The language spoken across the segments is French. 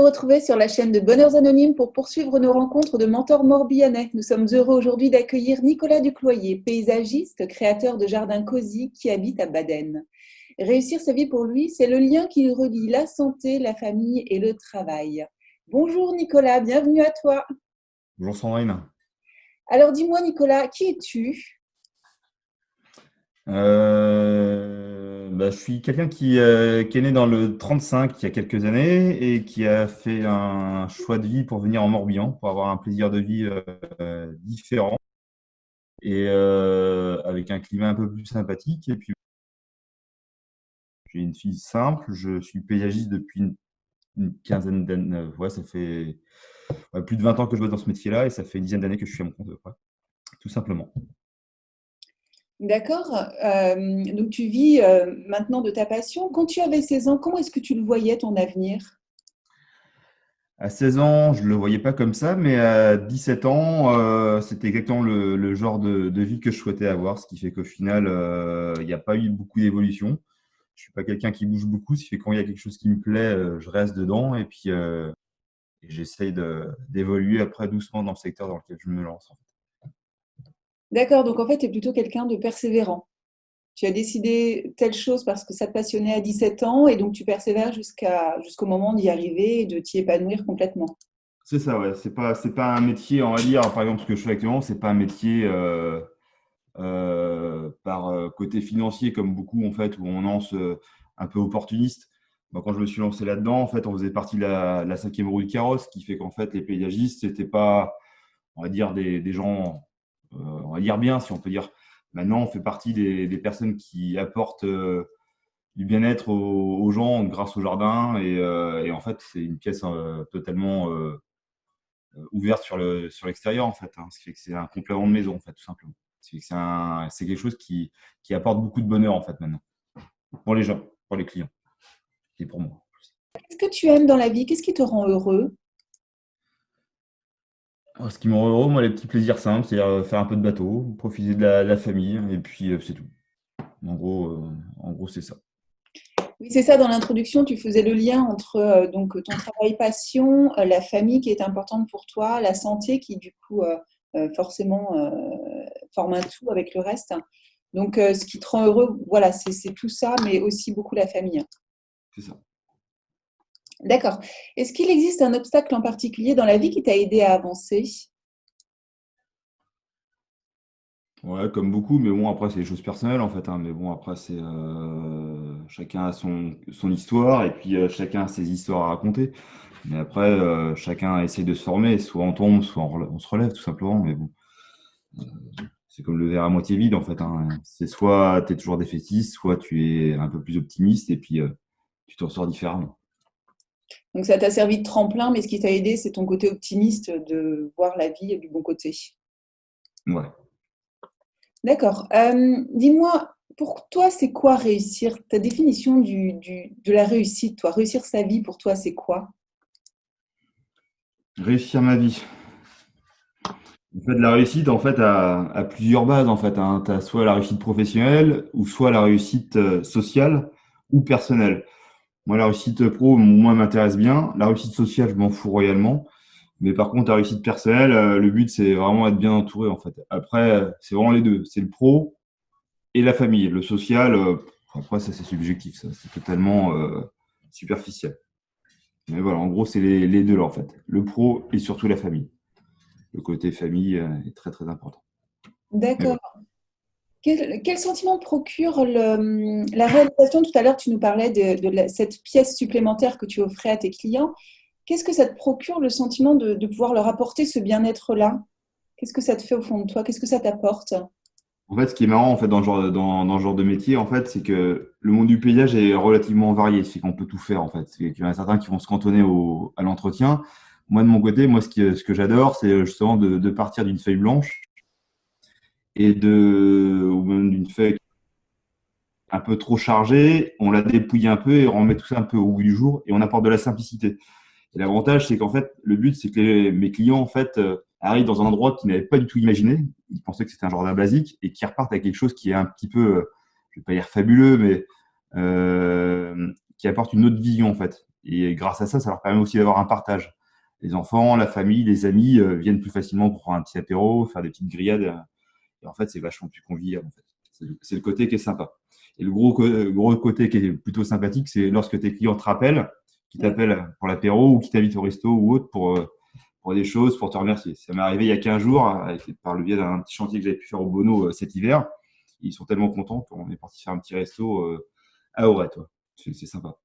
nous retrouver sur la chaîne de Bonheurs Anonymes pour poursuivre nos rencontres de mentors morbihanais. Nous sommes heureux aujourd'hui d'accueillir Nicolas Ducloyer, paysagiste, créateur de jardins cosy qui habite à Baden. Réussir sa vie pour lui, c'est le lien qui relie la santé, la famille et le travail. Bonjour Nicolas, bienvenue à toi. Bonjour Sandrine. Alors dis-moi Nicolas, qui es-tu? Je suis quelqu'un qui est né dans le 35 il y a quelques années et qui a fait un choix de vie pour venir en Morbihan, pour avoir un plaisir de vie différent et avec un climat un peu plus sympathique. Et puis, j'ai une fille simple, je suis paysagiste depuis une quinzaine d'années. Ouais, ça fait plus de 20 ans que je bosse dans ce métier-là et ça fait une dizaine d'années que je suis à mon compte, ouais, tout simplement. D'accord. Donc tu vis maintenant de ta passion. Quand tu avais 16 ans, comment est-ce que tu le voyais ton avenir? À 16 ans, je ne le voyais pas comme ça, mais à 17 ans, c'était exactement le genre de vie que je souhaitais avoir, ce qui fait qu'au final, il n'y a pas eu beaucoup d'évolution. Je suis pas quelqu'un qui bouge beaucoup, ce qui fait que quand il y a quelque chose qui me plaît, je reste dedans et puis j'essaye d'évoluer après doucement dans le secteur dans lequel je me lance, en fait. D'accord, donc en fait, tu es plutôt quelqu'un de persévérant. Tu as décidé telle chose parce que ça te passionnait à 17 ans et donc tu persévères jusqu'au moment d'y arriver et de t'y épanouir complètement. C'est ça, ouais. C'est pas un métier, on va dire, par exemple, ce que je fais actuellement, c'est pas un métier par côté financier comme beaucoup en fait où on lance un peu opportuniste. Moi, quand je me suis lancé là-dedans, en fait, on faisait partie de la cinquième roue du carrosse, ce qui fait qu'en fait, les paysagistes, c'était pas, on va dire, des gens, on va dire bien, si on peut dire. Maintenant, on fait partie des personnes qui apportent du bien-être aux gens grâce au jardin et en fait, c'est une pièce totalement ouverte sur l'extérieur en fait, hein. Ce qui fait que c'est un complément de maison en fait, tout simplement. Ce qui fait que c'est quelque chose qui apporte beaucoup de bonheur en fait maintenant pour les gens, pour les clients et pour moi. Qu'est-ce que tu aimes dans la vie? Qu'est-ce qui te rend heureux? Ce qui me rend heureux, moi, les petits plaisirs simples, c'est-à-dire faire un peu de bateau, profiter de la famille et puis c'est tout. En gros, c'est ça. Oui, c'est ça, dans l'introduction, tu faisais le lien entre donc, ton travail passion, la famille qui est importante pour toi, la santé qui, du coup, forcément, forme un tout avec le reste. Donc, ce qui te rend heureux, voilà, c'est tout ça, mais aussi beaucoup la famille. C'est ça. D'accord. Est-ce qu'il existe un obstacle en particulier dans la vie qui t'a aidé à avancer? Ouais, comme beaucoup, mais bon, après, c'est des choses personnelles en fait, hein. Mais bon, après, c'est chacun a son histoire et puis chacun a ses histoires à raconter. Mais après, chacun essaie de se former. Soit on tombe, soit on se relève, tout simplement. Mais bon, c'est comme le verre à moitié vide, en fait, hein. C'est soit tu es toujours défaitiste, soit tu es un peu plus optimiste et puis tu t'en sors différemment. Donc, ça t'a servi de tremplin, mais ce qui t'a aidé, c'est ton côté optimiste de voir la vie du bon côté. Ouais. D'accord. Dis-moi, pour toi, c'est quoi réussir? Ta définition de la réussite, toi, réussir sa vie, pour toi, c'est quoi? Réussir ma vie. En fait, la réussite, en fait, a plusieurs bases, en fait, hein. Tu as soit la réussite professionnelle ou soit la réussite sociale ou personnelle. Moi, la réussite pro, moi, m'intéresse bien. La réussite sociale, je m'en fous royalement. Mais par contre, la réussite personnelle, le but, c'est vraiment être bien entouré, en fait. Après, c'est vraiment les deux. C'est le pro et la famille. Le social, après, ça, c'est subjectif. Ça, c'est totalement superficiel. Mais voilà, en gros, c'est les deux, là, en fait. Le pro et surtout la famille. Le côté famille est très, très important. Mais D'accord. voilà. Quel sentiment te procure la réalisation? Tout à l'heure, tu nous parlais cette pièce supplémentaire que tu offrais à tes clients. Qu'est-ce que ça te procure le sentiment de pouvoir leur apporter ce bien-être-là? Qu'est-ce que ça te fait au fond de toi? Qu'est-ce que ça t'apporte? En fait, ce qui est marrant, en fait, dans ce genre de métier, en fait, c'est que le monde du paysage est relativement varié. C'est qu'on peut tout faire, en fait. C'est qu'il y en a certains qui vont se cantonner à l'entretien. Moi, de mon côté, moi, ce que j'adore, c'est justement de partir d'une feuille blanche ou même d'une feuille un peu trop chargée. On la dépouille un peu et on remet tout ça un peu au goût du jour et on apporte de la simplicité. Et l'avantage, c'est qu'en fait, le but, c'est que mes clients, en fait, arrivent dans un endroit qu'ils n'avaient pas du tout imaginé. Ils pensaient que c'était un jardin basique et qui repartent avec quelque chose qui est un petit peu, je vais pas dire fabuleux, mais qui apporte une autre vision, en fait. Et grâce à ça, ça leur permet aussi d'avoir un partage. Les enfants, la famille, les amis viennent plus facilement pour prendre un petit apéro, faire des petites grillades. Et en fait, c'est vachement plus convivial. En fait. C'est le côté qui est sympa. Et le gros côté qui est plutôt sympathique, c'est lorsque tes clients te rappellent, qui t'appellent pour l'apéro ou qui t'invitent au resto ou autre pour des choses, pour te remercier. Ça m'est arrivé il y a 15 jours, par le biais d'un petit chantier que j'avais pu faire au Bono cet hiver. Ils sont tellement contents qu'on est parti faire un petit resto à Auray. C'est sympa.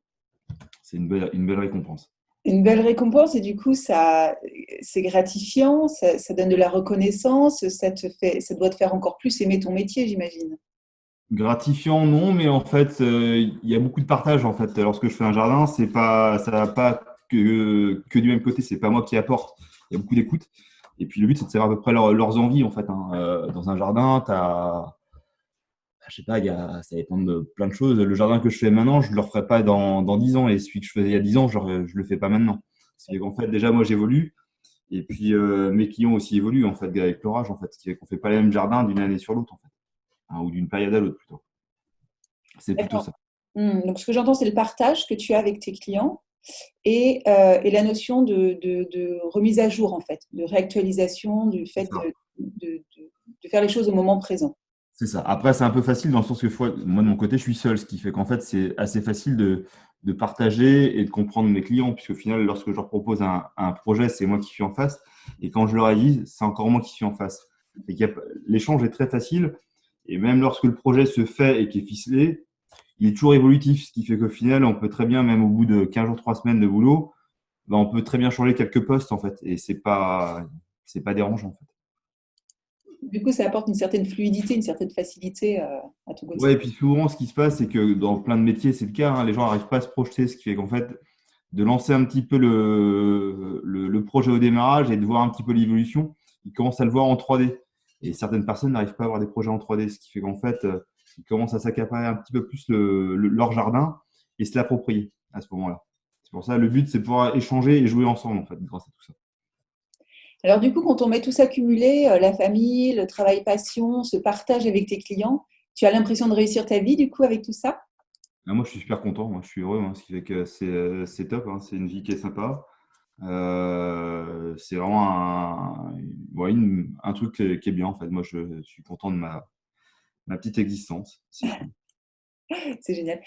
C'est une belle récompense. Une belle récompense et du coup, c'est gratifiant, ça donne de la reconnaissance, ça doit te faire encore plus aimer ton métier, j'imagine. Gratifiant, non, mais en fait, il y a beaucoup de partage. En fait, lorsque je fais un jardin, ça va pas que du même côté. C'est pas moi qui apporte. Il y a beaucoup d'écoute. Et puis le but, c'est de savoir à peu près leurs envies. En fait, hein. Dans un jardin, je sais pas, ça dépend de plein de choses. Le jardin que je fais maintenant, je le referai pas dans 10 ans. Et celui que je faisais il y a 10 ans, je le fais pas maintenant. C'est qu'en fait, déjà, moi, j'évolue. Et puis, mes clients aussi évoluent, en fait, avec l'orage, en fait. Ce qui fait qu'on fait pas les mêmes jardins d'une année sur l'autre, en fait. Hein, ou d'une période à l'autre, plutôt. C'est plutôt D'accord. ça. Donc, ce que j'entends, c'est le partage que tu as avec tes clients et la notion de remise à jour, en fait, de réactualisation, du C'est fait ça. de faire les choses au moment présent. C'est ça. Après, c'est un peu facile dans le sens que moi, de mon côté, je suis seul, ce qui fait qu'en fait, c'est assez facile de partager et de comprendre mes clients, puisqu'au final, lorsque je leur propose un projet, c'est moi qui suis en face. Et quand je leur ai c'est encore moi qui suis en face. L'échange est très facile. Et même lorsque le projet se fait et qui est ficelé, il est toujours évolutif, ce qui fait qu'au final, on peut très bien, même au bout de 15 jours, 3 semaines de boulot, ben, on peut très bien changer quelques postes, en fait. Et c'est pas dérangeant, en fait. Du coup, ça apporte une certaine fluidité, une certaine facilité à ton Ouais, et quotidien. puis souvent, ce qui se passe, c'est que dans plein de métiers, c'est le cas, hein, les gens n'arrivent pas à se projeter, ce qui fait qu'en fait, de lancer un petit peu le projet au démarrage et de voir un petit peu l'évolution, ils commencent à le voir en 3D. Et certaines personnes n'arrivent pas à avoir des projets en 3D, ce qui fait qu'en fait, ils commencent à s'accaparer un petit peu plus leur jardin et se l'approprier à ce moment-là. C'est pour ça, le but, c'est de pouvoir échanger et jouer ensemble, en fait, grâce à tout ça. Alors du coup, quand on met tout ça cumulé, la famille, le travail passion, ce partage avec tes clients, tu as l'impression de réussir ta vie du coup avec tout ça? Ah, moi, je suis super content, moi, je suis heureux, hein, ce qui fait que c'est top, hein, c'est une vie qui est sympa. C'est vraiment ouais, un truc qui est bien en fait. Moi, je suis content de ma petite existence. C'est tout. C'est génial.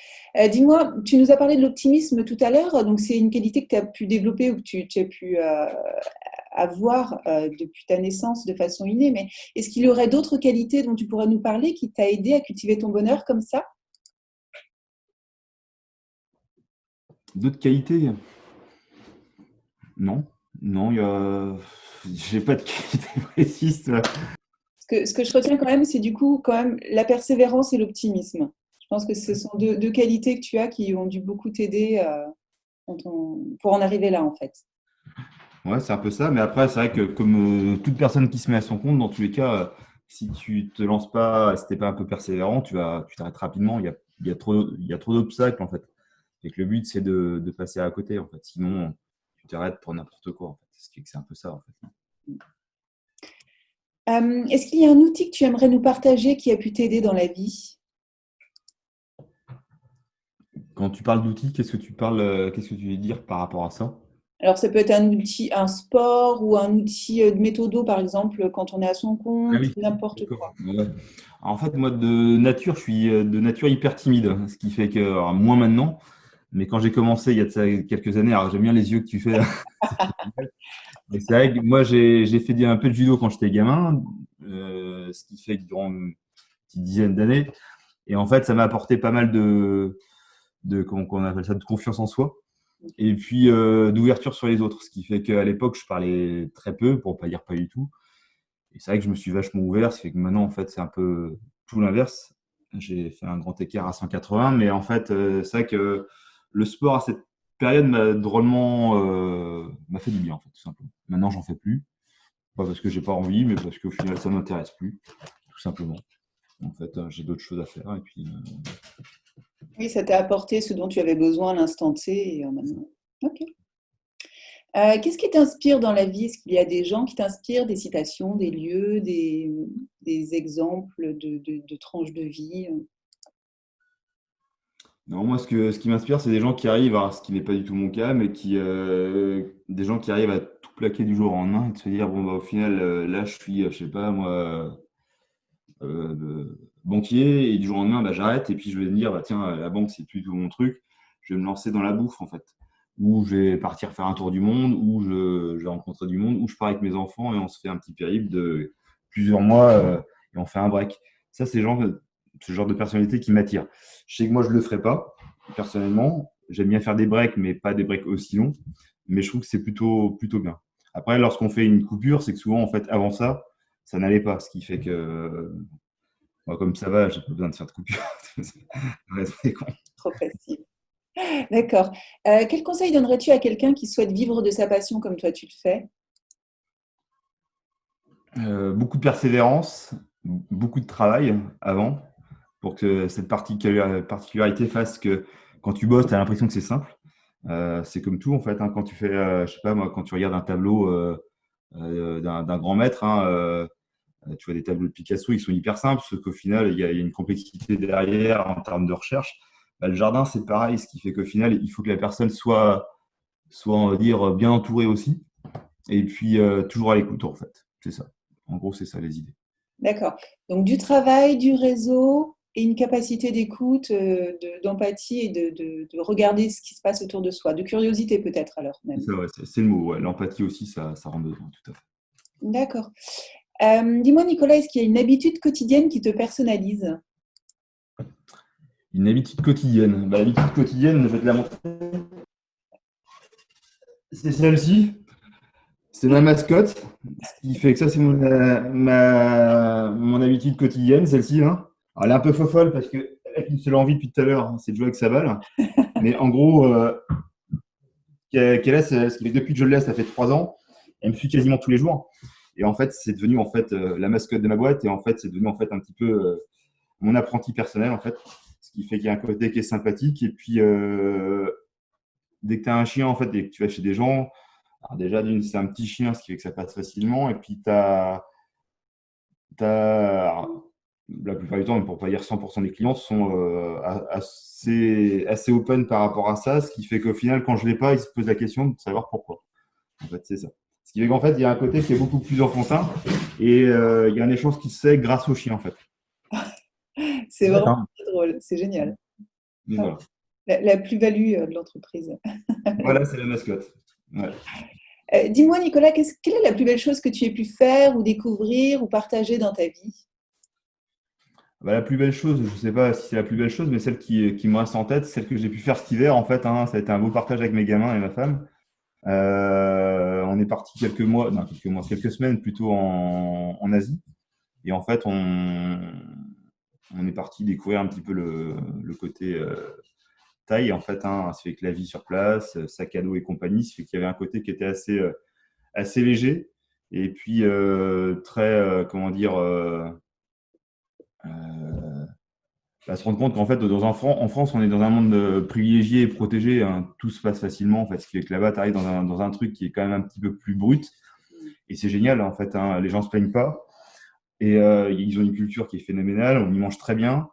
Dis-moi, tu nous as parlé de l'optimisme tout à l'heure, donc c'est une qualité que tu as pu développer ou que tu as pu avoir depuis ta naissance de façon innée, mais est-ce qu'il y aurait d'autres qualités dont tu pourrais nous parler qui t'a aidé à cultiver ton bonheur comme ça? D'autres qualités? Non, non, j'ai pas de qualité précise. Ce que je retiens quand même, c'est du coup quand même la persévérance et l'optimisme. Je pense que ce sont deux qualités que tu as qui ont dû beaucoup t'aider pour en arriver là en fait. Ouais, c'est un peu ça. Mais après, c'est vrai que comme toute personne qui se met à son compte, dans tous les cas, si tu te lances pas, si t'es pas un peu persévérant, tu t'arrêtes rapidement. Il y a trop d'obstacles en fait. Et que le but, c'est de passer à côté en fait. Sinon, tu t'arrêtes pour n'importe quoi en fait. C'est un peu ça en fait. Est-ce qu'il y a un outil que tu aimerais nous partager qui a pu t'aider dans la vie? Quand tu parles d'outils, qu'est-ce que tu veux dire par rapport à ça? Alors, ça peut être un outil, un sport ou un outil de méthodo, par exemple, quand on est à son Ah compte, oui, n'importe d'accord. quoi. Ouais. En fait, moi, de nature, je suis de nature hyper timide, ce qui fait que, alors, moins maintenant, mais quand j'ai commencé il y a de ça quelques années, alors j'aime bien les yeux que tu fais. Et c'est vrai que moi, j'ai fait un peu de judo quand j'étais gamin, ce qui fait que durant une petite dizaine d'années, et en fait, ça m'a apporté pas mal comment on appelle ça, de confiance en soi, et puis d'ouverture sur les autres, ce qui fait qu'à l'époque, je parlais très peu, pour pas dire pas du tout. Et c'est vrai que je me suis vachement ouvert, ce qui fait que maintenant, en fait, c'est un peu tout l'inverse. J'ai fait un grand écart à 180, mais en fait, c'est vrai que le sport à cette période m'a fait du bien, en fait, tout simplement. Maintenant, j'en fais plus. Pas parce que j'ai pas envie, mais parce qu'au final, ça m'intéresse plus, tout simplement. En fait, j'ai d'autres choses à faire. Et puis, Oui, ça t'a apporté ce dont tu avais besoin à l'instant T. Et, maintenant. Ok. Qu'est-ce qui t'inspire dans la vie? Est-ce qu'il y a des gens qui t'inspirent, des citations, des lieux, des exemples de tranches de vie? Non, moi, ce qui m'inspire, c'est des gens qui arrivent, alors, ce qui n'est pas du tout mon cas, mais des gens qui arrivent à tout plaquer du jour au lendemain et de se dire, bon, bah, au final, là, je suis, je sais pas, moi, banquier, et du jour au lendemain, bah, j'arrête, et puis je vais me dire, bah, tiens, la banque, c'est plus tout mon truc, je vais me lancer dans la bouffe, en fait. Ou je vais partir faire un tour du monde, ou je vais rencontrer du monde, ou je pars avec mes enfants et on se fait un petit périple de plusieurs mois et on fait un break. Ça, ce genre de personnalité qui m'attire. Je sais que moi, je ne le ferai pas, personnellement. J'aime bien faire des breaks, mais pas des breaks aussi longs. Mais je trouve que c'est plutôt bien. Après, lorsqu'on fait une coupure, c'est que souvent, en fait, avant ça, ça n'allait pas. Ce qui fait que, moi, comme ça va, j'ai pas besoin de faire de coupure. Restez con. Trop facile. D'accord. Quel conseil donnerais-tu à quelqu'un qui souhaite vivre de sa passion comme toi tu le fais? Beaucoup de persévérance, beaucoup de travail avant pour que cette particularité fasse que quand tu bosses, tu as l'impression que c'est simple. C'est comme tout en fait, hein, quand tu fais, je sais pas moi, quand tu regardes un tableau d'un grand maître, hein, tu vois des tableaux de Picasso, ils sont hyper simples, sauf qu'au final, il y a une complexité derrière en termes de recherche. Bah, le jardin, c'est pareil, ce qui fait qu'au final, il faut que la personne soit on va dire, bien entourée aussi, et puis toujours à l'écoute en fait. C'est ça. En gros, c'est ça les idées. D'accord. Donc du travail, du réseau et une capacité d'écoute, d'empathie et de regarder ce qui se passe autour de soi, de curiosité peut-être alors C'est même. ça, ouais, c'est le mot. Ouais. L'empathie aussi, ça rend dedans, tout à fait. D'accord. Dis-moi Nicolas, est-ce qu'il y a une habitude quotidienne qui te personnalise? Une habitude quotidienne. Bah, l'habitude quotidienne, je vais te la montrer. C'est celle-ci. C'est ma mascotte. Ce qui fait que ça, c'est mon habitude quotidienne, celle-ci. Hein. Alors, elle est un peu fofolle parce qu'elle a une seule envie depuis tout à l'heure, hein, c'est de jouer avec sa balle. Mais en gros, qu'elle a, ce qui fait que depuis que je l'ai, ça fait 3 ans. Elle me suit quasiment tous les jours. Et en fait, c'est devenu en fait la mascotte de ma boîte. Et en fait, c'est devenu en fait un petit peu mon apprenti personnel en fait. Ce qui fait qu'il y a un côté qui est sympathique. Et puis, dès que tu as un chien, en fait, dès que tu vas chez des gens, alors déjà, c'est un petit chien, ce qui fait que ça passe facilement. Et puis, la plupart du temps, mais pour ne pas dire 100% des clients, sont assez open par rapport à ça. Ce qui fait qu'au final, quand je ne l'ai pas, ils se posent la question de savoir pourquoi. En fait, c'est ça. Ce qui fait qu'en fait, il y a un côté qui est beaucoup plus enfantin et il y a un échange qui se fait grâce au chien, en fait. C'est Ouais, vraiment hein. très drôle, c'est génial. Mais voilà. La plus-value de l'entreprise. Voilà, c'est la mascotte. Ouais. Dis-moi Nicolas, quelle est la plus belle chose que tu aies pu faire ou découvrir ou partager dans ta vie? Bah, la plus belle chose, je ne sais pas si c'est la plus belle chose, mais celle qui me reste en tête, celle que j'ai pu faire cet hiver, en fait, hein, ça a été un beau partage avec mes gamins et ma femme. On est parti quelques mois, non, quelques mois, quelques semaines plutôt en Asie. Et en fait, on est parti découvrir un petit peu le côté Thaï, en fait, hein, ça fait que la vie sur place, sac à dos et compagnie, ça fait qu'il y avait un côté qui était assez léger. Et puis, très, comment dire, euh, se rendre compte qu'en fait, en France, on est dans un monde privilégié et protégé. Hein. Tout se passe facilement. En fait, ce qui fait que là-bas, tu arrives dans un truc qui est quand même un petit peu plus brut. Et c'est génial, en fait. Hein. Les gens se plaignent pas. Et ils ont une culture qui est phénoménale. On y mange très bien.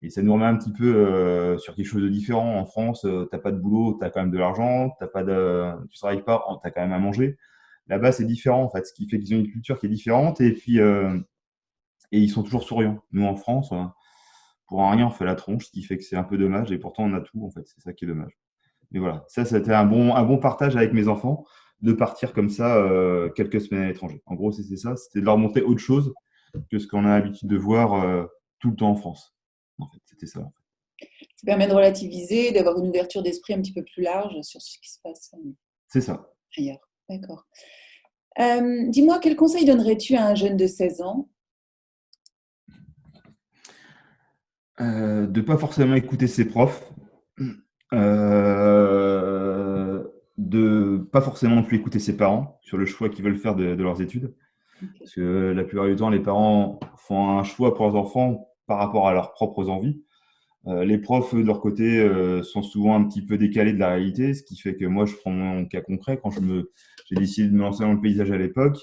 Et ça nous remet un petit peu sur quelque chose de différent. En France, tu n'as pas de boulot, tu as quand même de l'argent. Tu ne travailles pas, tu as quand même à manger. Là-bas, c'est différent, en fait. Ce qui fait qu'ils ont une culture qui est différente. Et puis, et ils sont toujours souriants. Nous, en France, pour un rien, on fait la tronche, ce qui fait que c'est un peu dommage. Et pourtant, on a tout, en fait. C'est ça qui est dommage. Mais voilà, ça, c'était un bon partage avec mes enfants de partir comme ça quelques semaines à l'étranger. En gros, c'était ça. C'était de leur montrer autre chose que ce qu'on a l'habitude de voir tout le temps en France. En fait, c'était ça. Ça permet de relativiser, d'avoir une ouverture d'esprit un petit peu plus large sur ce qui se passe C'est ça. ailleurs. D'accord. Dis-moi, quel conseil donnerais-tu à un jeune de 16 ans? De pas forcément écouter ses profs. De pas forcément non plus écouter ses parents sur le choix qu'ils veulent faire de leurs études. Ok. Parce que la plupart du temps, les parents font un choix pour leurs enfants par rapport à leurs propres envies. Les profs, eux, de leur côté, sont souvent un petit peu décalés de la réalité, ce qui fait que moi, je prends mon cas concret. J'ai décidé de me lancer dans le paysage à l'époque,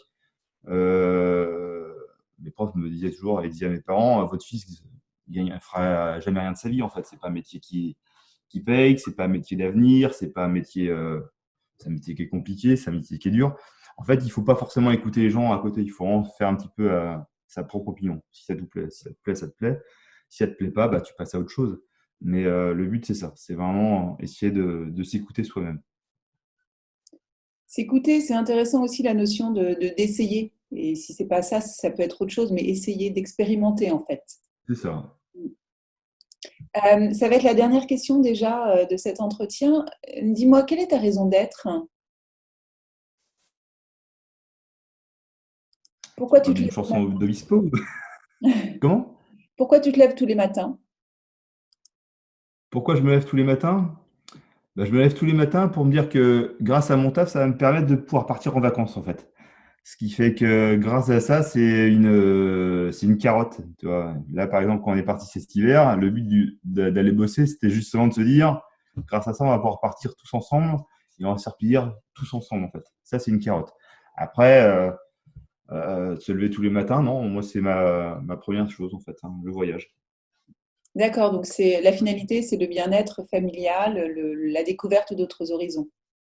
les profs me disaient toujours, ils disaient à mes parents, votre fils, il ne fera jamais rien de sa vie, en fait. C'est pas un métier qui paye, que c'est pas un métier d'avenir, c'est pas un métier, c'est un métier qui est compliqué, c'est un métier qui est dur. En fait, il faut pas forcément écouter les gens à côté. Il faut vraiment faire un petit peu sa propre opinion. Si ça te plaît, si ça te plaît, ça te plaît. Si ça te plaît pas, bah, tu passes à autre chose. Mais le but, c'est ça. C'est vraiment essayer de s'écouter soi-même. S'écouter, c'est intéressant aussi la notion d'essayer. Et si c'est pas ça, ça peut être autre chose, mais essayer d'expérimenter en fait. C'est ça. Ça va être la dernière question déjà de cet entretien. Dis-moi, quelle est ta raison d'être? Pourquoi tu te Une lèves le chanson matin? d'Obispo. Comment? Pourquoi tu te lèves tous les matins? Pourquoi je me lève tous les matins? Bah, je me lève tous les matins pour me dire que grâce à mon taf, ça va me permettre de pouvoir partir en vacances, en fait. Ce qui fait que grâce à ça, c'est une carotte. Tu vois. Là, par exemple, quand on est parti cet hiver, le but d'aller bosser, c'était justement de se dire, grâce à ça, on va pouvoir partir tous ensemble et on va se faire plaisir tous ensemble, en fait. Ça, c'est une carotte. Après, se lever tous les matins, non, moi, c'est ma première chose, en fait, hein, le voyage. D'accord, donc c'est la finalité, c'est le bien-être familial, la découverte d'autres horizons.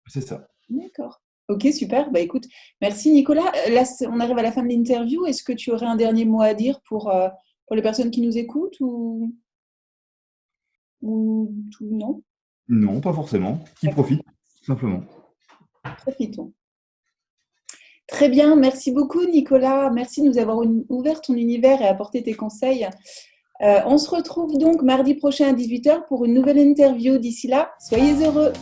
C'est ça. D'accord. Ok, super. Bah écoute, merci Nicolas. Là, on arrive à la fin de l'interview. Est-ce que tu aurais un dernier mot à dire pour les personnes qui nous écoutent ou non? Non, pas forcément. Qui D'accord, profite, tout simplement. profitons. Très bien, merci beaucoup Nicolas. Merci de nous avoir ouvert ton univers et apporté tes conseils. On se retrouve donc mardi prochain à 18h pour une nouvelle interview. D'ici là, soyez heureux.